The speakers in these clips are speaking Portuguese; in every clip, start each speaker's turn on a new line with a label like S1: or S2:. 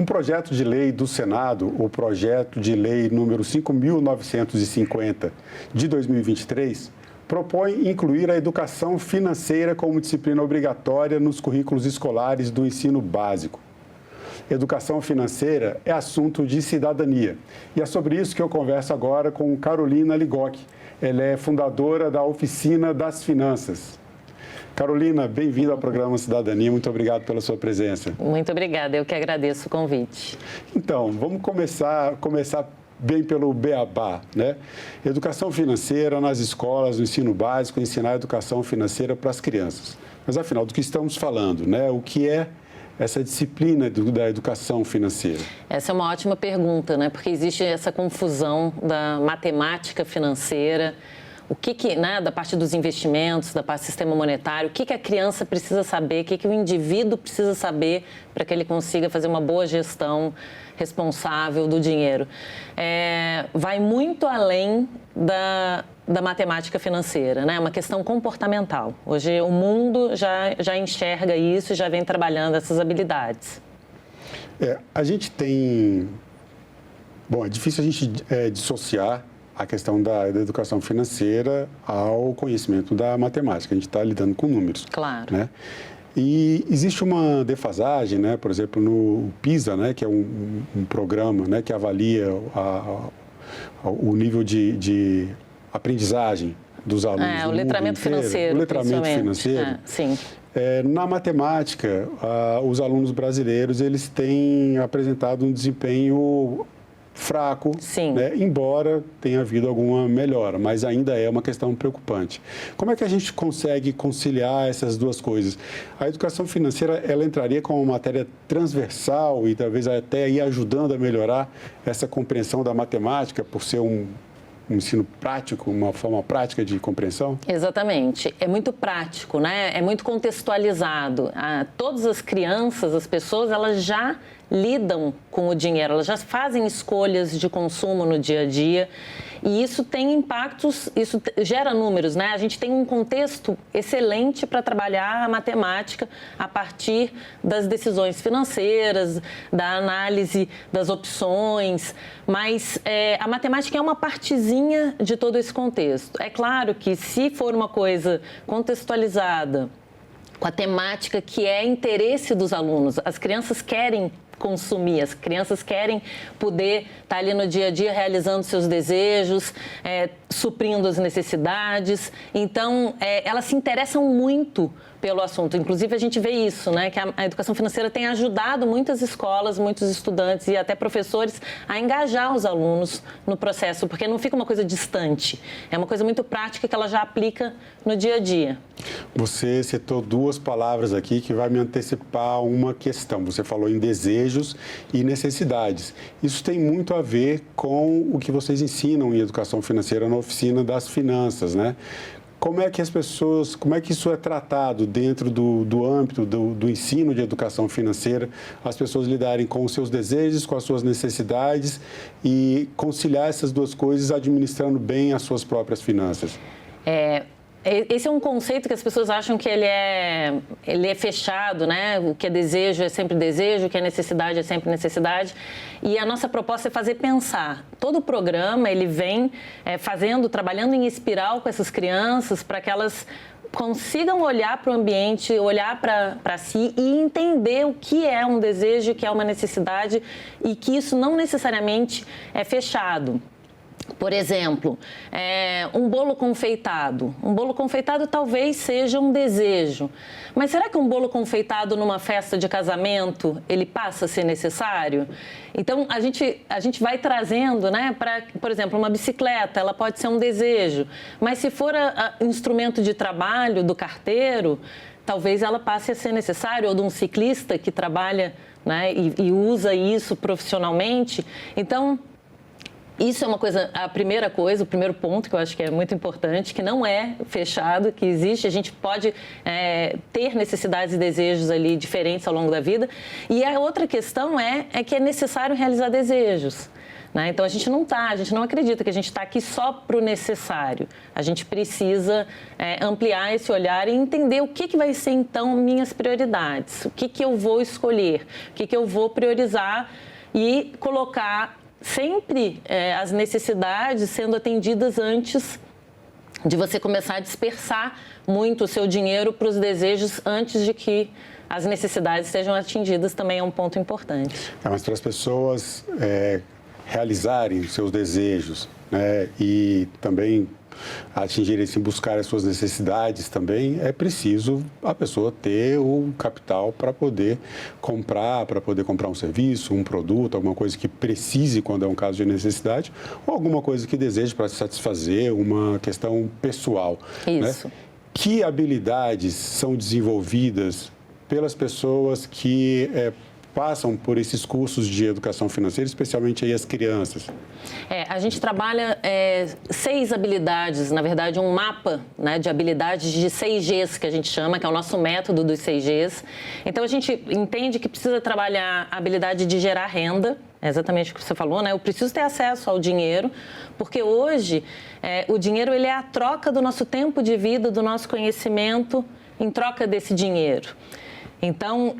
S1: Um projeto de lei do Senado, o projeto de lei número 5.950 de 2023, propõe incluir a educação financeira como disciplina obrigatória nos currículos escolares do ensino básico. Educação financeira é assunto de cidadania. E é sobre isso que eu converso agora com Carolina Ligoc. Ela é fundadora da Oficina das Finanças. Carolina, bem-vinda ao programa Cidadania. Muito obrigado pela sua presença.
S2: Muito obrigada, eu que agradeço o convite.
S1: Então, vamos começar bem pelo beabá, né? Educação financeira nas escolas, no ensino básico, ensinar educação financeira para as crianças. Mas, afinal, do que estamos falando, né? O que é essa disciplina da educação financeira?
S2: Essa é uma ótima pergunta, né? Porque existe essa confusão da matemática financeira, né, da parte dos investimentos, da parte do sistema monetário, o que a criança precisa saber, o que o indivíduo precisa saber para que ele consiga fazer uma boa gestão responsável do dinheiro. Vai muito além da matemática financeira, né? É uma questão comportamental. Hoje o mundo já enxerga isso e já vem trabalhando essas habilidades.
S1: A gente tem... Bom, é difícil a gente dissociar a questão da educação financeira ao conhecimento da matemática. A gente está lidando com números.
S2: Claro.
S1: Né? E existe uma defasagem, né? Por exemplo, no PISA, né? Que é um programa, né? Que avalia o nível de aprendizagem dos alunos.
S2: O letramento financeiro.
S1: O letramento financeiro.
S2: Sim.
S1: Na matemática, os alunos brasileiros eles têm apresentado um desempenho fraco, né? Embora tenha havido alguma melhora, mas ainda é uma questão preocupante. Como é que a gente consegue conciliar essas duas coisas? A educação financeira, ela entraria como uma matéria transversal e talvez até ir ajudando a melhorar essa compreensão da matemática por ser um ensino prático, uma forma prática de compreensão?
S2: Exatamente. É muito prático, né? É muito contextualizado. Todas as crianças, as pessoas, elas já lidam com o dinheiro, elas já fazem escolhas de consumo no dia a dia e isso tem impactos, isso gera números, né? A gente tem um contexto excelente para trabalhar a matemática a partir das decisões financeiras, da análise das opções, mas a matemática é uma partezinha de todo esse contexto. É claro que se for uma coisa contextualizada, com a temática que é interesse dos alunos, as crianças querem consumir, as crianças querem poder estar ali no dia a dia realizando seus desejos, suprindo as necessidades. Então, elas se interessam muito pelo assunto. Inclusive, a gente vê isso, né? Que a educação financeira tem ajudado muitas escolas, muitos estudantes e até professores a engajar os alunos no processo, porque não fica uma coisa distante. É uma coisa muito prática que ela já aplica no dia a dia.
S1: Você citou duas palavras aqui que vai me antecipar uma questão. Você falou em desejos e necessidades. Isso tem muito a ver com o que vocês ensinam em educação financeira na Oficina das Finanças, né? Como é que isso é tratado dentro do âmbito do ensino de educação financeira, as pessoas lidarem com os seus desejos, com as suas necessidades e conciliar essas duas coisas administrando bem as suas próprias finanças?
S2: Esse é um conceito que as pessoas acham que ele é fechado, né? O que é desejo é sempre desejo, o que é necessidade é sempre necessidade. E a nossa proposta é fazer pensar. Todo o programa, ele vem trabalhando em espiral com essas crianças para que elas consigam olhar para o ambiente, olhar para si e entender o que é um desejo, o que é uma necessidade e que isso não necessariamente é fechado. Por exemplo, um bolo confeitado. Um bolo confeitado talvez seja um desejo. Mas será que um bolo confeitado numa festa de casamento, ele passa a ser necessário? Então, a gente vai trazendo, né, por exemplo, uma bicicleta, ela pode ser um desejo. Mas se for instrumento de trabalho do carteiro, talvez ela passe a ser necessário, ou de um ciclista que trabalha, né, e usa isso profissionalmente. Então, isso é uma coisa, a primeira coisa, o primeiro ponto que eu acho que é muito importante, que não é fechado, que existe, a gente pode ter necessidades e desejos ali diferentes ao longo da vida. E a outra questão é que é necessário realizar desejos. né? Então, a gente não acredita que a gente está aqui só para o necessário. A gente precisa ampliar esse olhar e entender o que vai ser, então, minhas prioridades. O que eu vou escolher, o que eu vou priorizar e colocar sempre as necessidades sendo atendidas antes de você começar a dispersar muito o seu dinheiro para os desejos antes de que as necessidades sejam atingidas, também é um ponto importante.
S1: Mas para as pessoas realizarem seus desejos, né, e também atingirem, assim, buscar as suas necessidades também, é preciso a pessoa ter o capital para poder comprar um serviço, um produto, alguma coisa que precise quando é um caso de necessidade, ou alguma coisa que deseje para satisfazer uma questão pessoal.
S2: Isso.
S1: Né? Que habilidades são desenvolvidas pelas pessoas que passam por esses cursos de educação financeira, especialmente aí as crianças?
S2: A gente trabalha 6 habilidades, na verdade, um mapa, né, de habilidades de 6 Gs, que a gente chama, que é o nosso método dos 6 Gs. Então, a gente entende que precisa trabalhar a habilidade de gerar renda, é exatamente o que você falou, né? Eu preciso ter acesso ao dinheiro, porque hoje o dinheiro ele é a troca do nosso tempo de vida, do nosso conhecimento, em troca desse dinheiro. Então,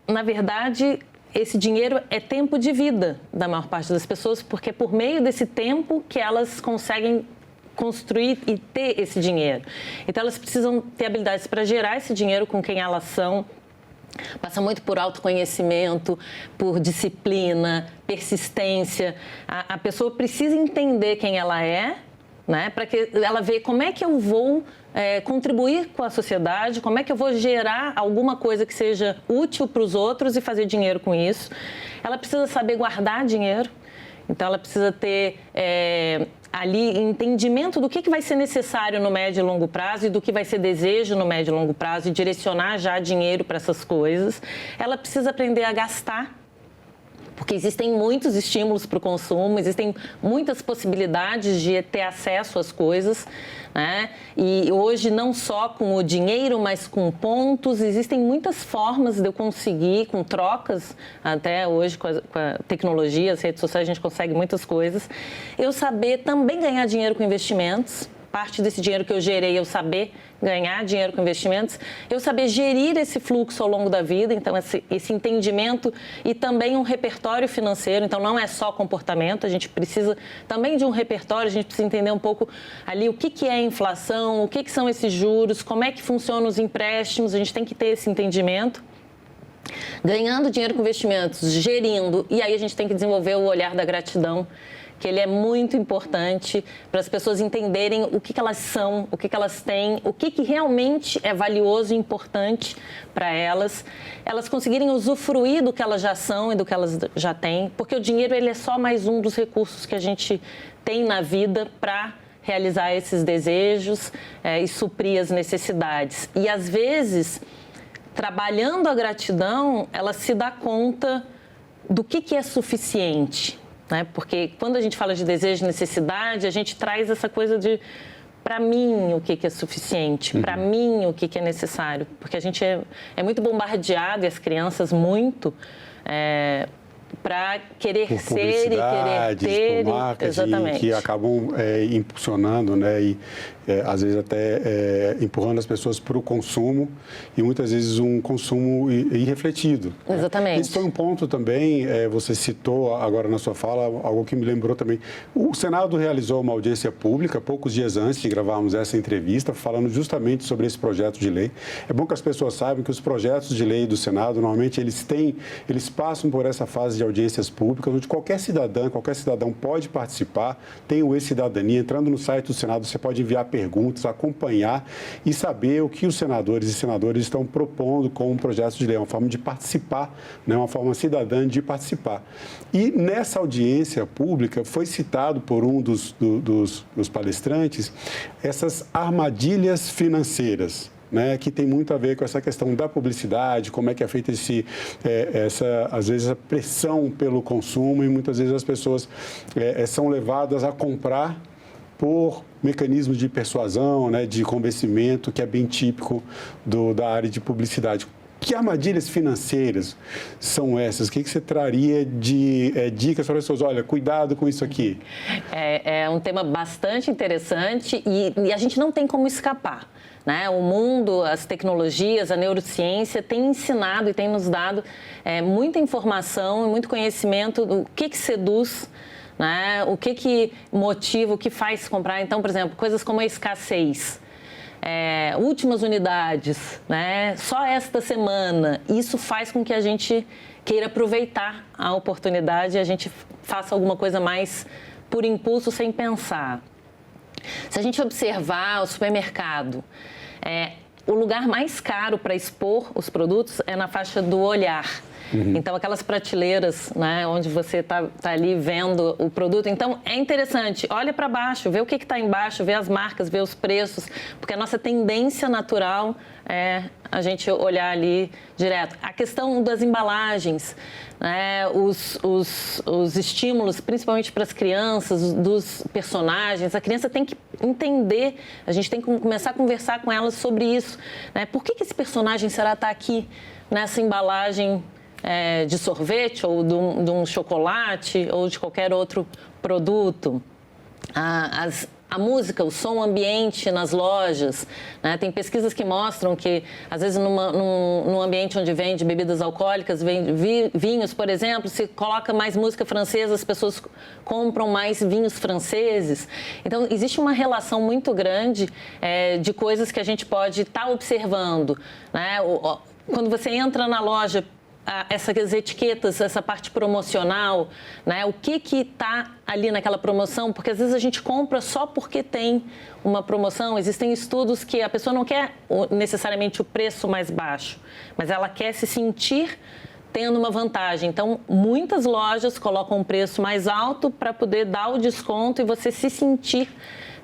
S2: na verdade, esse dinheiro é tempo de vida da maior parte das pessoas, porque é por meio desse tempo que elas conseguem construir e ter esse dinheiro. Então, elas precisam ter habilidades para gerar esse dinheiro com quem elas são. Passa muito por autoconhecimento, por disciplina, persistência. A pessoa precisa entender quem ela é, né, para que ela veja como é que eu vou contribuir com a sociedade, como é que eu vou gerar alguma coisa que seja útil para os outros e fazer dinheiro com isso. Ela precisa saber guardar dinheiro, então ela precisa ter ali entendimento do que vai ser necessário no médio e longo prazo e do que vai ser desejo no médio e longo prazo e direcionar já dinheiro para essas coisas. Ela precisa aprender a gastar, porque existem muitos estímulos para o consumo, existem muitas possibilidades de ter acesso às coisas, né? E hoje, não só com o dinheiro, mas com pontos, existem muitas formas de eu conseguir, com trocas, até hoje com a tecnologia, as redes sociais, a gente consegue muitas coisas. Eu saber também ganhar dinheiro com investimentos. Parte desse dinheiro que eu gerei, eu saber ganhar dinheiro com investimentos, eu saber gerir esse fluxo ao longo da vida, então esse entendimento e também um repertório financeiro, então não é só comportamento, a gente precisa também de um repertório, a gente precisa entender um pouco ali o que é inflação, o que são esses juros, como é que funcionam os empréstimos, a gente tem que ter esse entendimento. Ganhando dinheiro com investimentos, gerindo, e aí a gente tem que desenvolver o olhar da gratidão, que ele é muito importante para as pessoas entenderem o que elas são, o que elas têm, o que realmente é valioso e importante para elas conseguirem usufruir do que elas já são e do que elas já têm, porque o dinheiro ele é só mais um dos recursos que a gente tem na vida para realizar esses desejos e suprir as necessidades. E, às vezes, trabalhando a gratidão, ela se dá conta do que é suficiente. Né? Porque quando a gente fala de desejo e necessidade, a gente traz essa coisa de, para mim, o que é suficiente, para mim, o que é necessário. Porque a gente é muito bombardeado, e as crianças muito, para querer
S1: por
S2: ser e querer ter.
S1: Por marcas
S2: exatamente.
S1: Que acabam impulsionando, né? E às vezes até empurrando as pessoas para o consumo e muitas vezes um consumo irrefletido.
S2: Exatamente.
S1: Né? Esse foi um ponto também, você citou agora na sua fala, algo que me lembrou também. O Senado realizou uma audiência pública poucos dias antes de gravarmos essa entrevista, falando justamente sobre esse projeto de lei. É bom que as pessoas saibam que os projetos de lei do Senado, normalmente, eles passam por essa fase de audiências públicas, onde qualquer cidadão pode participar, tem o e-Cidadania. Entrando no site do Senado, você pode enviar perguntas, acompanhar e saber o que os senadores e senadoras estão propondo com um projeto de lei, uma forma de participar, né, uma forma cidadã de participar. E nessa audiência pública foi citado por um dos palestrantes essas armadilhas financeiras, né, que tem muito a ver com essa questão da publicidade, como é que é feita às vezes, a pressão pelo consumo e muitas vezes as pessoas são levadas a comprar por mecanismos de persuasão, né, de convencimento, que é bem típico da área de publicidade. Que armadilhas financeiras são essas? O que você traria de dicas para as pessoas? Olha, cuidado com isso aqui.
S2: É um tema bastante interessante e a gente não tem como escapar. Né? O mundo, as tecnologias, a neurociência tem ensinado e tem nos dado muita informação e muito conhecimento do que seduz, né? O que motiva, o que faz comprar. Então, por exemplo, coisas como a escassez. Últimas unidades, né? Só esta semana. Isso faz com que a gente queira aproveitar a oportunidade e a gente faça alguma coisa mais por impulso, sem pensar. Se a gente observar o supermercado, o lugar mais caro para expor os produtos é na faixa do olhar. Então, aquelas prateleiras, né, onde você está ali vendo o produto. Então, é interessante, olha para baixo, vê o que está embaixo, vê as marcas, vê os preços, porque a nossa tendência natural é a gente olhar ali direto. A questão das embalagens, né, os estímulos, principalmente para as crianças, dos personagens, a criança tem que entender, a gente tem que começar a conversar com elas sobre isso. Né? Por que esse personagem será estar aqui nessa embalagem de sorvete ou de um chocolate ou de qualquer outro produto? A música, o som ambiente nas lojas, né? Tem pesquisas que mostram que, às vezes, num ambiente onde vende bebidas alcoólicas, vende vinhos, por exemplo, se coloca mais música francesa, as pessoas compram mais vinhos franceses. Então, existe uma relação muito grande de coisas que a gente pode estar observando. Né? Quando você entra na loja, essas etiquetas, essa parte promocional, né? O que está ali naquela promoção? Porque às vezes a gente compra só porque tem uma promoção. Existem estudos que a pessoa não quer necessariamente o preço mais baixo, mas ela quer se sentir tendo uma vantagem. Então, muitas lojas colocam um preço mais alto para poder dar o desconto e você se sentir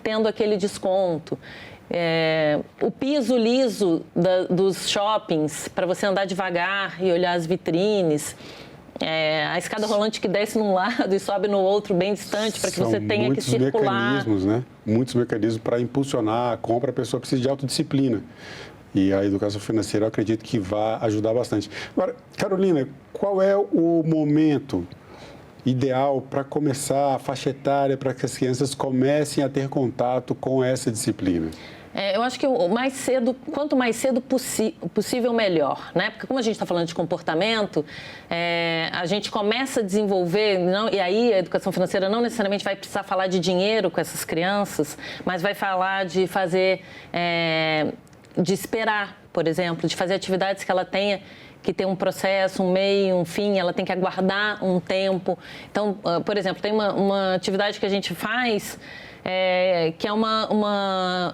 S2: tendo aquele desconto. O piso liso dos shoppings, para você andar devagar e olhar as vitrines. A escada rolante que desce num lado e sobe no outro, bem distante, para que você tenha que circular.
S1: Mecanismos, né? Muitos mecanismos para impulsionar a compra, a pessoa precisa de autodisciplina. E a educação financeira, eu acredito que vai ajudar bastante. Agora, Carolina, qual é o momento ideal para começar a faixa etária, para que as crianças comecem a ter contato com essa disciplina?
S2: Eu acho que quanto mais cedo possível, melhor, né? Porque como a gente está falando de comportamento, a gente começa a desenvolver, e aí a educação financeira não necessariamente vai precisar falar de dinheiro com essas crianças, mas vai falar de fazer, de esperar, por exemplo, de fazer atividades que ela tenha que ter um processo, um meio, um fim, ela tem que aguardar um tempo. Então, por exemplo, tem uma atividade que a gente faz, que é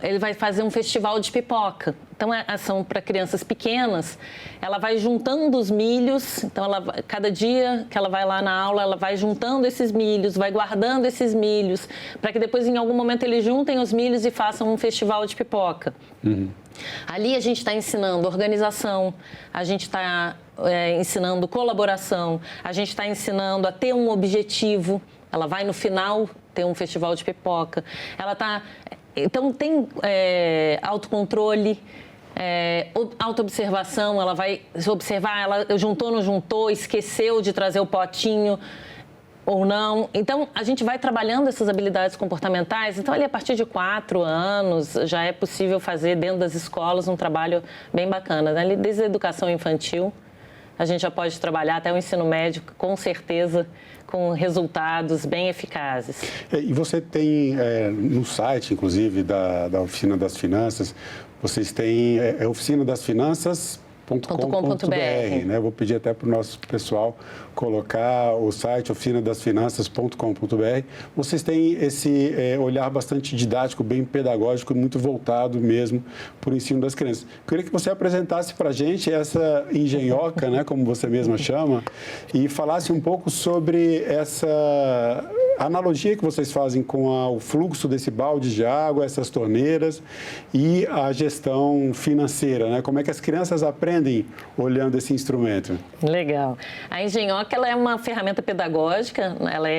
S2: ele vai fazer um festival de pipoca. Então, são para crianças pequenas, ela vai juntando os milhos, então, cada dia que ela vai lá na aula, ela vai juntando esses milhos, vai guardando esses milhos, para que depois, em algum momento, eles juntem os milhos e façam um festival de pipoca. Ali a gente está ensinando organização, a gente está ensinando colaboração, a gente está ensinando a ter um objetivo. Ela vai no final ter um festival de pipoca. Então tem autocontrole, autoobservação. Ela vai se observar, ela juntou, não juntou, esqueceu de trazer o potinho ou não. Então, a gente vai trabalhando essas habilidades comportamentais. Então, ali, a partir de 4 anos, já é possível fazer dentro das escolas um trabalho bem bacana. Né? Desde a educação infantil, a gente já pode trabalhar até o ensino médio, com certeza, com resultados bem eficazes.
S1: E você tem, no site, inclusive, da Oficina das Finanças, vocês têm oficinadasfinanças.com.br, né? Vou pedir até para o nosso pessoal colocar o site oficinadasfinanças.com.br. Vocês têm esse olhar bastante didático, bem pedagógico e muito voltado mesmo para o ensino das crianças. Eu queria que você apresentasse para a gente essa engenhoca, né, como você mesma chama, e falasse um pouco sobre a analogia que vocês fazem com o fluxo desse balde de água, essas torneiras e a gestão financeira, né? Como é que as crianças aprendem olhando esse instrumento?
S2: Legal. A engenhoca, ela é uma ferramenta pedagógica,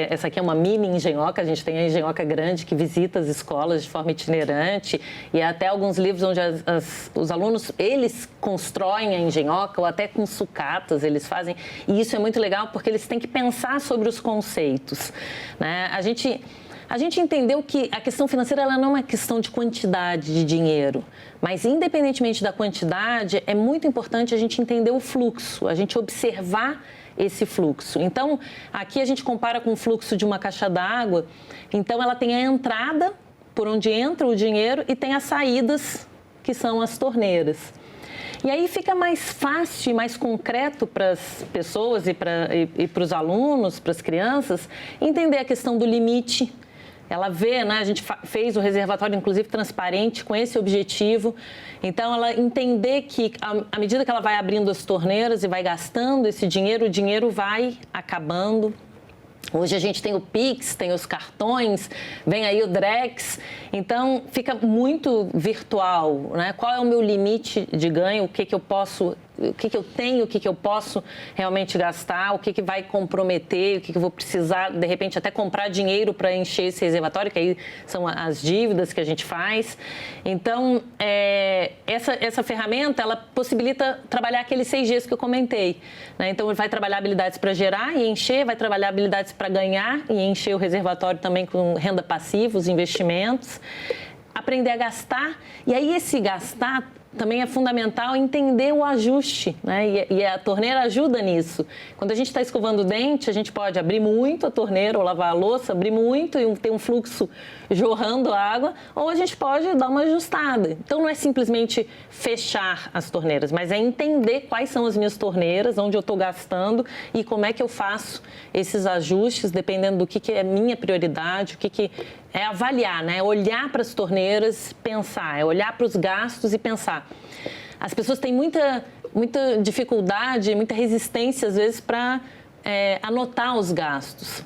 S2: essa aqui é uma mini engenhoca, a gente tem a engenhoca grande que visita as escolas de forma itinerante e até alguns livros onde os alunos, eles constroem a engenhoca ou até com sucatas eles fazem, e isso é muito legal porque eles têm que pensar sobre os conceitos, né? A gente entendeu que a questão financeira ela não é uma questão de quantidade de dinheiro, mas independentemente da quantidade, é muito importante a gente entender o fluxo, a gente observar esse fluxo. Então, aqui a gente compara com o fluxo de uma caixa d'água, então ela tem a entrada, por onde entra o dinheiro, e tem as saídas, que são as torneiras. E aí fica mais fácil e mais concreto para as pessoas e para os alunos, para as crianças, entender a questão do limite. Ela vê, né? A gente fez o reservatório, inclusive, transparente, com esse objetivo. Então, ela entender que, à medida que ela vai abrindo as torneiras e vai gastando esse dinheiro, o dinheiro vai acabando. Hoje a gente tem o Pix, tem os cartões, vem aí o Drex, então fica muito virtual, né? Qual é o meu limite de ganho, o que eu posso, o que eu tenho, o que eu posso realmente gastar, o que vai comprometer, o que eu vou precisar, de repente, até comprar dinheiro para encher esse reservatório, que aí são as dívidas que a gente faz. Então, essa ferramenta, ela possibilita trabalhar aqueles 6 Gs que eu comentei, né? Então, vai trabalhar habilidades para gerar e encher, vai trabalhar habilidades para ganhar e encher o reservatório também com renda passiva, os investimentos, aprender a gastar. E aí esse gastar também é fundamental entender o ajuste, né? E a torneira ajuda nisso. Quando a gente está escovando o dente, a gente pode abrir muito a torneira ou lavar a louça, abrir muito e ter um fluxo jorrando água, ou a gente pode dar uma ajustada. Então, não é simplesmente fechar as torneiras, mas é entender quais são as minhas torneiras, onde eu estou gastando e como é que eu faço esses ajustes, dependendo do que é minha prioridade, o que é avaliar, né? Olhar para as torneiras, pensar, é olhar para os gastos e pensar. As pessoas têm muita dificuldade, muita resistência, às vezes, para anotar os gastos.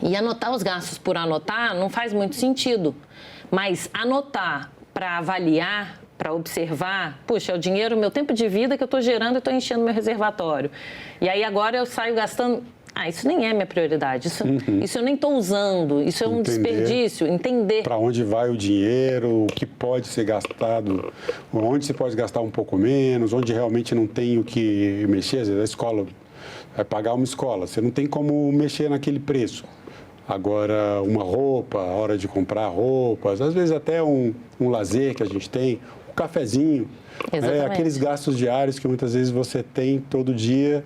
S2: E anotar os gastos por anotar não faz muito sentido, mas anotar para avaliar, para observar, puxa, é o dinheiro, meu tempo de vida que eu estou gerando e estou enchendo meu reservatório. E aí agora eu saio gastando... isso nem é minha prioridade, isso eu nem estou usando, isso é um desperdício, entender. Para
S1: onde vai o dinheiro, o que pode ser gastado, onde se pode gastar um pouco menos, onde realmente não tem o que mexer. Às vezes a escola vai pagar uma escola, você não tem como mexer naquele preço. Agora, uma roupa, a hora de comprar roupas, às vezes até um lazer que a gente tem, um cafezinho, aqueles gastos diários que muitas vezes você tem todo dia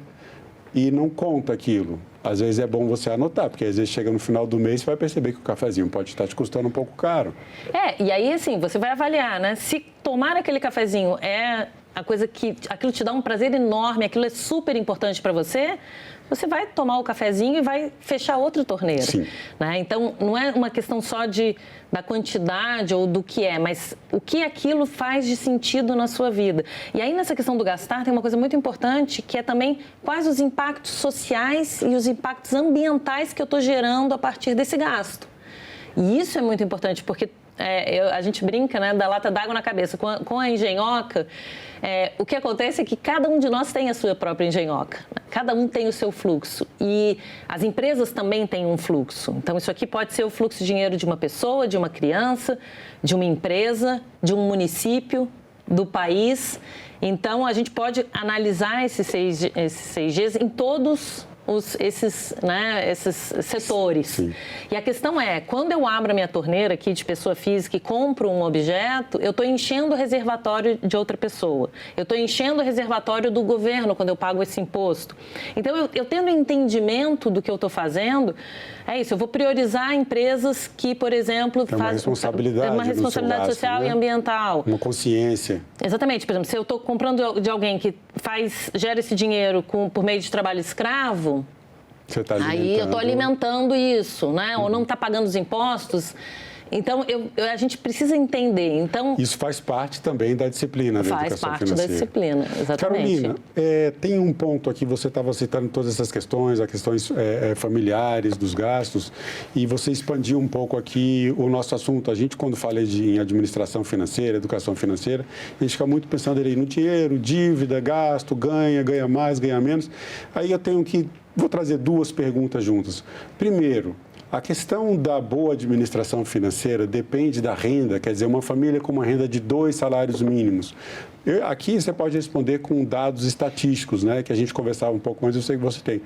S1: e não conta aquilo. Às vezes é bom você anotar, porque às vezes chega no final do mês e vai perceber que o cafezinho pode estar te custando um pouco caro.
S2: E aí assim, você vai avaliar, né? Se tomar aquele cafezinho é a coisa que aquilo te dá um prazer enorme, aquilo é super importante para você, você vai tomar o cafezinho e vai fechar outra torneira.
S1: Sim.
S2: Né? Então, não é uma questão só da quantidade ou do que é, mas o que aquilo faz de sentido na sua vida. E aí, nessa questão do gastar, tem uma coisa muito importante, que é também quais os impactos sociais e os impactos ambientais que eu estou gerando a partir desse gasto. E isso é muito importante, porque a gente brinca, né, da lata d'água na cabeça. Com a engenhoca, o que acontece é que cada um de nós tem a sua própria engenhoca. Cada um tem o seu fluxo. E as empresas também têm um fluxo. Então, isso aqui pode ser o fluxo de dinheiro de uma pessoa, de uma criança, de uma empresa, de um município, do país. Então, a gente pode analisar esses 6 Gs em todos esses setores.
S1: Sim.
S2: E a questão é, quando eu abro a minha torneira aqui de pessoa física e compro um objeto, eu estou enchendo o reservatório de outra pessoa. Eu estou enchendo o reservatório do governo quando eu pago esse imposto. Então, eu tendo entendimento do que eu estou fazendo, é isso, eu vou priorizar empresas que, por exemplo,
S1: tem uma responsabilidade
S2: social, né? E ambiental.
S1: Uma consciência.
S2: Exatamente. Por exemplo, se eu estou comprando de alguém que gera esse dinheiro por meio de trabalho escravo,
S1: você tá
S2: aí eu estou alimentando isso, né? Ou não está pagando os impostos. Então, a gente precisa entender. Então,
S1: isso faz parte também da disciplina da educação financeira.
S2: Faz parte da disciplina, exatamente.
S1: Carolina, tem um ponto aqui, você estava citando todas essas questões, as questões familiares, dos gastos, e você expandiu um pouco aqui o nosso assunto. A gente, quando fala em administração financeira, educação financeira, a gente fica muito pensando ali no dinheiro, dívida, gasto, ganha mais, ganha menos. Aí vou trazer duas perguntas juntas. Primeiro, a questão da boa administração financeira depende da renda, quer dizer, uma família com uma renda de 2 salários mínimos. Aqui você pode responder com dados estatísticos, né, que a gente conversava um pouco, mas eu sei que você tem.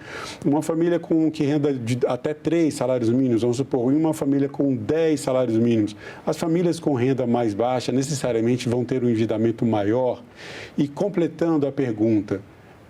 S1: Uma família que renda de até 3 salários mínimos, vamos supor, e uma família com 10 salários mínimos. As famílias com renda mais baixa necessariamente vão ter um endividamento maior. E completando a pergunta,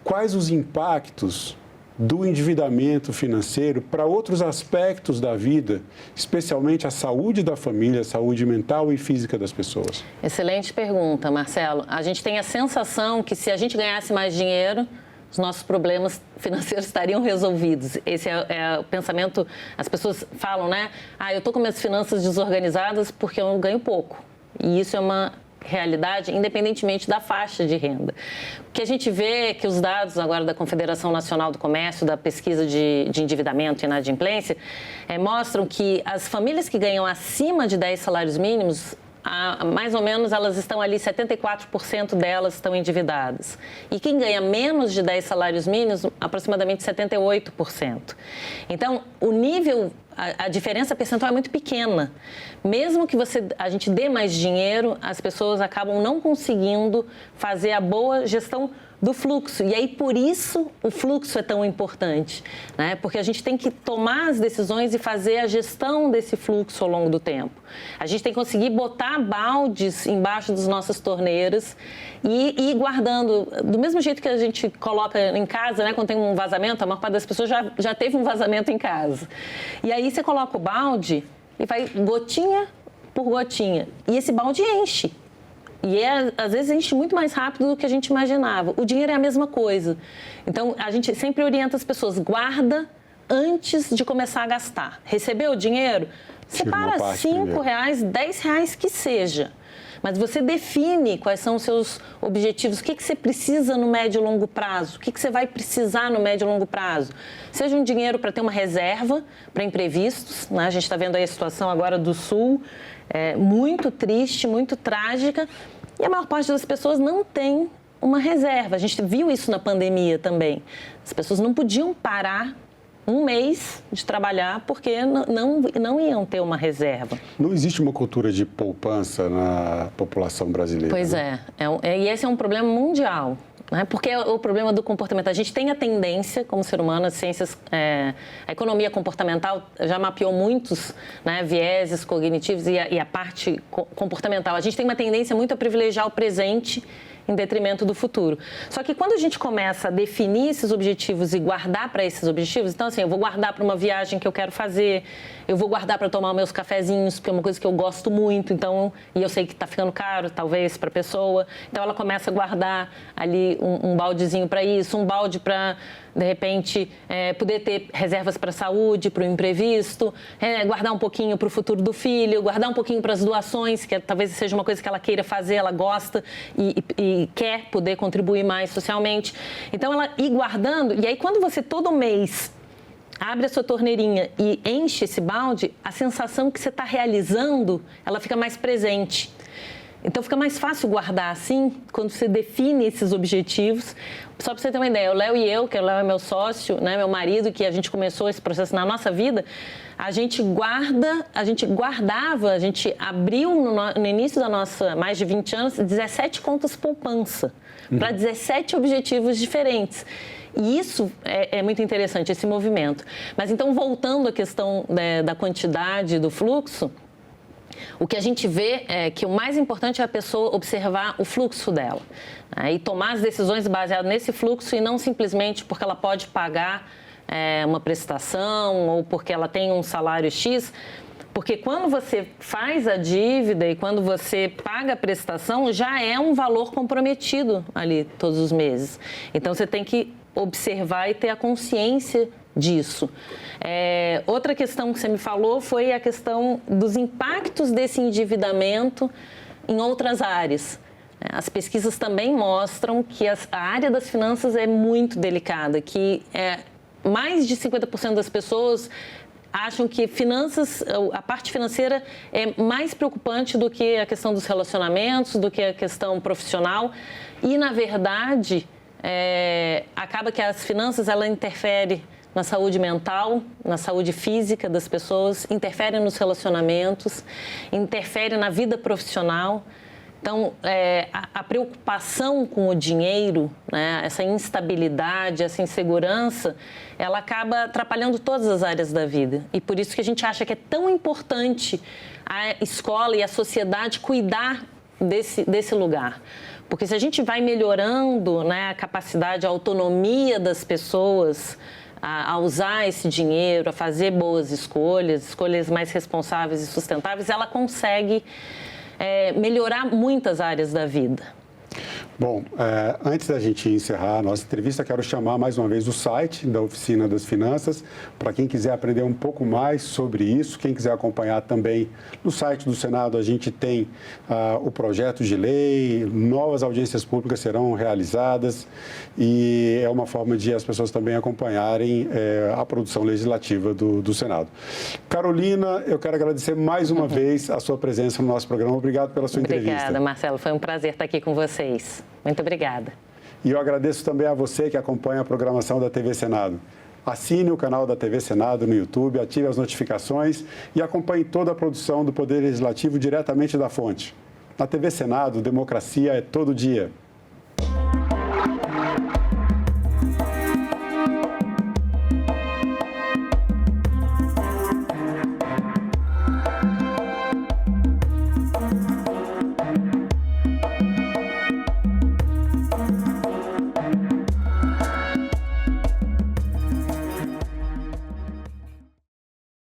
S1: quais os impactos do endividamento financeiro para outros aspectos da vida, especialmente a saúde da família, a saúde mental e física das pessoas? Excelente pergunta, Marcelo. A gente tem a sensação que se a gente ganhasse mais dinheiro, os nossos problemas financeiros estariam resolvidos. Esse é o pensamento, as pessoas falam, né? Eu estou com minhas finanças desorganizadas porque eu ganho pouco. E isso é uma realidade, independentemente da faixa de renda. O que a gente vê é que os dados agora da Confederação Nacional do Comércio, da pesquisa de endividamento e inadimplência, mostram que as famílias que ganham acima de 10 salários mínimos, mais ou menos elas estão ali, 74% delas estão endividadas. E quem ganha menos de 10 salários mínimos, aproximadamente 78%. Então, o nível, a diferença percentual é muito pequena. Mesmo que a gente dê mais dinheiro, as pessoas acabam não conseguindo fazer a boa gestão do fluxo. E aí, por isso, o fluxo é tão importante, né? Porque a gente tem que tomar as decisões e fazer a gestão desse fluxo ao longo do tempo. A gente tem que conseguir botar baldes embaixo das nossas torneiras e ir guardando. Do mesmo jeito que a gente coloca em casa, né? Quando tem um vazamento, a maior parte das pessoas já teve um vazamento em casa. E aí, você coloca o balde e vai gotinha por gotinha. E esse balde enche. E às vezes enche muito mais rápido do que a gente imaginava. O dinheiro é a mesma coisa. Então, a gente sempre orienta as pessoas, guarda antes de começar a gastar. Recebeu o dinheiro? Separa R$5, R$10 que seja. Mas você define quais são os seus objetivos, o que você precisa no médio e longo prazo, o que você vai precisar no médio e longo prazo. Seja um dinheiro para ter uma reserva para imprevistos, né? A gente está vendo aí a situação agora do Sul, muito triste, muito trágica, e a maior parte das pessoas não tem uma reserva. A gente viu isso na pandemia também. As pessoas não podiam parar um mês de trabalhar porque não iam ter uma reserva. Não existe uma cultura de poupança na população brasileira. Pois né? E esse é um problema mundial, né? Porque é o problema do comportamento. A gente tem a tendência, como ser humano, as ciências, a economia comportamental já mapeou muitos, né, vieses cognitivos e a parte comportamental. A gente tem uma tendência muito a privilegiar o presente em detrimento do futuro. Só que quando a gente começa a definir esses objetivos e guardar para esses objetivos, então assim, eu vou guardar para uma viagem que eu quero fazer, eu vou guardar para tomar meus cafezinhos, porque é uma coisa que eu gosto muito, então, e eu sei que está ficando caro, talvez, para a pessoa. Então, ela começa a guardar ali um baldezinho para isso, um balde para, de repente, poder ter reservas para a saúde, para o imprevisto, guardar um pouquinho para o futuro do filho, guardar um pouquinho para as doações, que talvez seja uma coisa que ela queira fazer, ela gosta e quer poder contribuir mais socialmente. Então, ela ir guardando, e aí quando você todo mês abre a sua torneirinha e enche esse balde, a sensação que você está realizando, ela fica mais presente. Então, fica mais fácil guardar assim, quando você define esses objetivos. Só para você ter uma ideia, o Léo e eu, que o Léo é meu sócio, né, meu marido, que a gente começou esse processo na nossa vida, a gente guardava, a gente abriu no início da nossa, mais de 20 anos, 17 contas poupança, para 17 objetivos diferentes. E isso é muito interessante, esse movimento. Mas então, voltando à questão da quantidade do fluxo, o que a gente vê é que o mais importante é a pessoa observar o fluxo dela, né, e tomar as decisões baseadas nesse fluxo e não simplesmente porque ela pode pagar uma prestação ou porque ela tem um salário X. Porque quando você faz a dívida e quando você paga a prestação, já é um valor comprometido ali todos os meses. Então, você tem que observar e ter a consciência
S2: disso. Outra questão que você me falou foi a questão dos impactos desse endividamento em outras áreas. As pesquisas também mostram que a área das finanças é muito delicada, que mais de 50% das pessoas acham que a parte financeira é mais preocupante do que a questão dos relacionamentos, do que a questão profissional. E, na verdade, acaba que as finanças, ela interfere na saúde mental, na saúde física das pessoas, interfere nos relacionamentos, interfere na vida profissional. Então, a preocupação com o dinheiro, né, essa instabilidade, essa insegurança, ela acaba atrapalhando todas as áreas da vida. E por isso que a gente acha que é tão importante a escola e a sociedade cuidar desse lugar. Porque se a gente vai melhorando, né, a capacidade, a autonomia das pessoas a usar esse dinheiro, a fazer boas escolhas mais responsáveis e sustentáveis, ela consegue melhorar muitas áreas da vida.
S1: Bom, antes da gente encerrar a nossa entrevista, quero chamar mais uma vez o site da Oficina das Finanças, para quem quiser aprender um pouco mais sobre isso, quem quiser acompanhar também no site do Senado, a gente tem o projeto de lei, novas audiências públicas serão realizadas e é uma forma de as pessoas também acompanharem a produção legislativa do Senado. Carolina, eu quero agradecer mais uma vez a sua presença no nosso programa. Obrigado pela sua entrevista.
S2: Obrigada, Marcelo. Foi um prazer estar aqui com vocês. Muito obrigada.
S1: E eu agradeço também a você que acompanha a programação da TV Senado. Assine o canal da TV Senado no YouTube, ative as notificações e acompanhe toda a produção do Poder Legislativo diretamente da fonte. Na TV Senado, democracia é todo dia.